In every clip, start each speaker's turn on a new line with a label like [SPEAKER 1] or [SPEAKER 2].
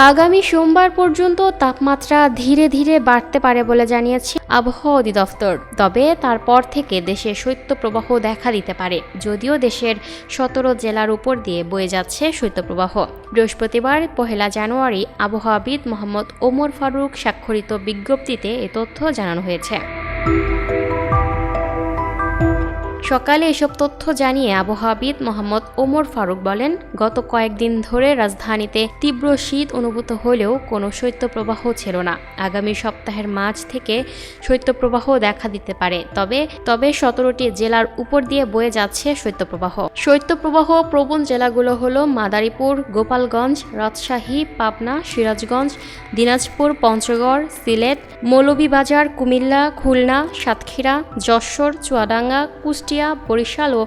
[SPEAKER 1] আগামী সোমবার পর্যন্ত তাপমাত্রা ধীরে ধীরে বাড়তে পারে বলে জানিয়েছে আবহাওয়া অধিদপ্তর। তবে তারপর থেকে দেশে শৈত্যপ্রবাহ দেখা দিতে পারে, যদিও দেশের 17 জেলার উপর দিয়ে বয়ে যাচ্ছে শৈত্যপ্রবাহ। বৃহস্পতিবার 1 জানুয়ারি আবহাওয়াবিদ মোহাম্মদ ওমর ফারুক স্বাক্ষরিত বিজ্ঞপ্তিতে এ তথ্য জানানো হয়েছে। সকালে এসব তথ্য জানিয়ে আবহাওয়াবিদ মোহাম্মদ ওমর ফারুক বলেন, গত কয়েকদিন ধরে রাজধানীতে তীব্র শীত অনুভূত হলেও কোনো শৈত্যপ্রবাহ ছিল না। আগামী সপ্তাহের মাঝ থেকে শৈত্যপ্রবাহ দেখা দিতে পারে। তবে 17টি জেলার উপর দিয়ে বয়ে যাচ্ছে শৈত্যপ্রবাহ। শৈত্যপ্রবাহ প্রবণ জেলাগুলো হলো মাদারীপুর, গোপালগঞ্জ, রাজশাহী, পাবনা, সিরাজগঞ্জ, দিনাজপুর, পঞ্চগড়, সিলেট, মৌলভীবাজার, কুমিল্লা, খুলনা, সাতক্ষীরা, যশোর, চুয়াডাঙ্গা, কুষ্টিয়া, বরিশাল ও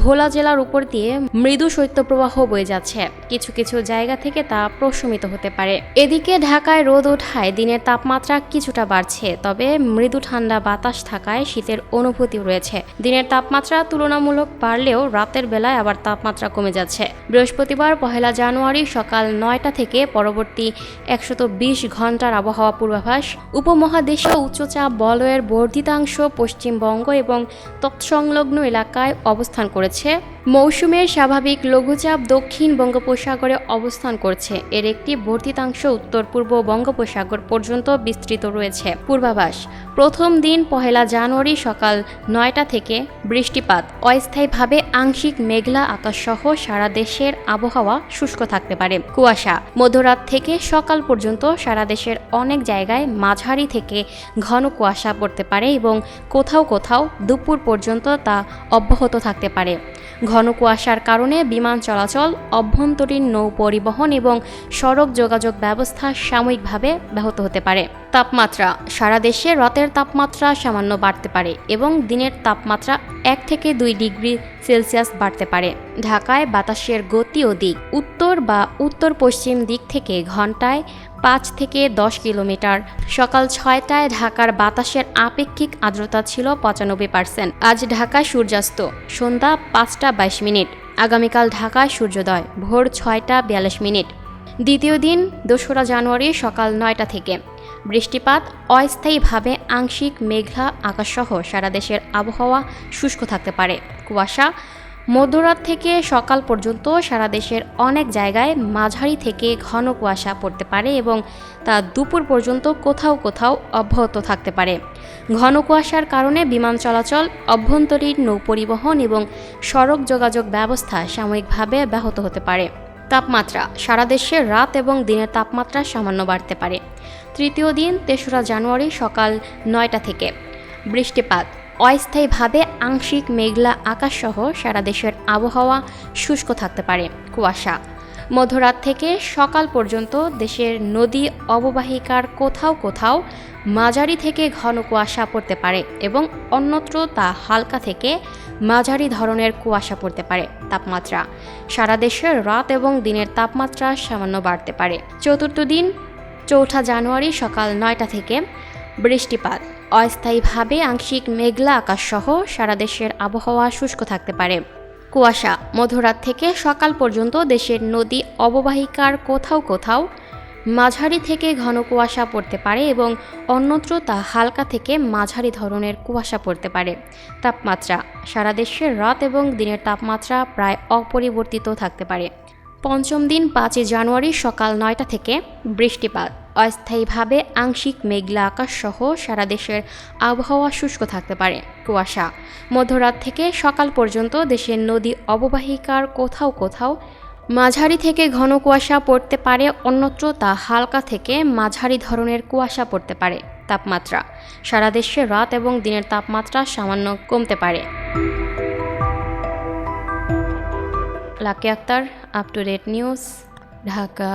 [SPEAKER 1] ভোলা জেলার উপর দিয়ে মৃদু শৈত্যপ্রবাহ বয়ে যাচ্ছে। কিছু কিছু জায়গা থেকে তা প্রশমিত হতে পারে। এদিকে ঢাকায় রোদ ওঠায় দিনের তাপমাত্রা কিছুটা বাড়ছে, তবে মৃদু ঠান্ডা বাতাস থাকায় শীতের অনুভূতি রয়েছে। দিনের তাপমাত্রা তুলনামূলক বাড়লেও রাতের বেলায় আবার তাপমাত্রা কমে যাচ্ছে। বৃহস্পতিবার 1 জানুয়ারি সকাল 9টা থেকে পরবর্তী 120 ঘন্টার আবহাওয়া পূর্বাভাস। উপমহাদেশীয় উচ্চচাপ বলয়ের বর্ধিতাংশ পশ্চিমবঙ্গ এবং তৎসংলগ্ন এলাকায় অবস্থান করেছে। মৌসুমের স্বাভাবিক লঘুচাপ দক্ষিণ বঙ্গোপসাগরে অবস্থান করছে। এর একটি বর্ধিতাংশ উত্তর পূর্ব বঙ্গোপসাগর পর্যন্ত বিস্তৃত রয়েছে। পূর্বাভাস। প্রথম দিন 1 জানুয়ারি সকাল 9টা থেকে বৃষ্টিপাত, অস্থায়ীভাবে আংশিক মেঘলা আকাশসহ সারা দেশের আবহাওয়া শুষ্ক থাকতে পারে। কুয়াশা। মধ্যরাত থেকে সকাল পর্যন্ত সারা দেশের অনেক জায়গায় মাঝারি থেকে ঘন কুয়াশা পড়তে পারে এবং কোথাও কোথাও দুপুর পর্যন্ত তা অব্যাহত থাকতে পারে। ঘন কুয়াশার কারণে বিমান চলাচল, অভ্যন্তরীণ নৌ পরিবহন এবং সড়ক যোগাযোগ ব্যবস্থা সাময়িকভাবে ব্যাহত হতে পারে। তাপমাত্রা। সারা দেশে রাতের তাপমাত্রা সামান্য বাড়তে পারে এবং দিনের তাপমাত্রা 1 থেকে 2 ডিগ্রি সেলসিয়াস বাড়তে পারে। ঢাকায় বাতাসের গতি ও দিক। উত্তর বা উত্তর পশ্চিম দিক থেকে ঘন্টায় 5 থেকে 10 কিলোমিটার। সকাল 6টায় ঢাকার বাতাসের আপেক্ষিক আর্দ্রতা ছিল 95%। আজ ঢাকায় সূর্যাস্ত সন্ধ্যা 5টা 22 মিনিট। আগামীকাল ঢাকায় সূর্যোদয় ভোর 6টা 42 মিনিট। দ্বিতীয় দিন 2 জানুয়ারি সকাল 9টা থেকে বৃষ্টিপাত, অস্থায়ীভাবে আংশিক মেঘলা আকাশসহ সারা দেশের আবহাওয়া শুষ্ক থাকতে পারে। কুয়াশা। মধ্যরাত থেকে সকাল পর্যন্ত সারা দেশের অনেক জায়গায় মাঝারি থেকে ঘন কুয়াশা পড়তে পারে এবং তা দুপুর পর্যন্ত কোথাও কোথাও অব্যাহত থাকতে পারে। ঘন কুয়াশার কারণে বিমান চলাচল, অভ্যন্তরীণ নৌ পরিবহন এবং সড়ক যোগাযোগ ব্যবস্থা সাময়িকভাবে ব্যাহত হতে পারে। তাপমাত্রা। সারা দেশে রাত এবং দিনের তাপমাত্রা সামান্য বাড়তে পারে। তৃতীয় দিন 3 জানুয়ারি সকাল 9টা থেকে বৃষ্টিপাত, অস্থায়ীভাবে আংশিক মেঘলা আকাশসহ সারা দেশের আবহাওয়া শুষ্ক থাকতে পারে। কুয়াশা। মধ্যরাত থেকে সকাল পর্যন্ত দেশের নদী অববাহিকার কোথাও কোথাও মাঝারি থেকে ঘন কুয়াশা পড়তে পারে এবং অন্যত্র তা হালকা থেকে মাঝারি ধরনের কুয়াশা পড়তে পারে। তাপমাত্রা। সারা দেশের রাত এবং দিনের তাপমাত্রা সামান্য বাড়তে পারে। চতুর্থ দিন 4 জানুয়ারি সকাল 9টা থেকে বৃষ্টিপাত, অস্থায়ীভাবে আংশিক মেঘলা আকাশসহ সারা দেশের আবহাওয়া শুষ্ক থাকতে পারে। কুয়াশা। মধ্যরাত থেকে সকাল পর্যন্ত দেশের নদী অববাহিকার কোথাও কোথাও মাঝারি থেকে ঘন কুয়াশা পড়তে পারে এবং অন্যত্র তা হালকা থেকে মাঝারি ধরনের কুয়াশা পড়তে পারে। তাপমাত্রা। সারা দেশের রাত এবং দিনের তাপমাত্রা প্রায় অপরিবর্তিত থাকতে পারে। পঞ্চম দিন 5 জানুয়ারি সকাল 9টা থেকে বৃষ্টিপাত, অস্থায়ীভাবে আংশিক মেঘলা আকাশসহ সারা দেশের আবহাওয়া শুষ্ক থাকতে পারে। কুয়াশা। মধ্যরাত থেকে সকাল পর্যন্ত দেশের নদী অববাহিকার কোথাও কোথাও মাঝারি থেকে ঘন কুয়াশা পড়তে পারে, অন্যত্র তা হালকা থেকে মাঝারি ধরনের কুয়াশা পড়তে পারে। তাপমাত্রা। সারা দেশে রাত এবং দিনের তাপমাত্রা সামান্য কমতে পারে। Lucky Akter, up to date news, Dhaka.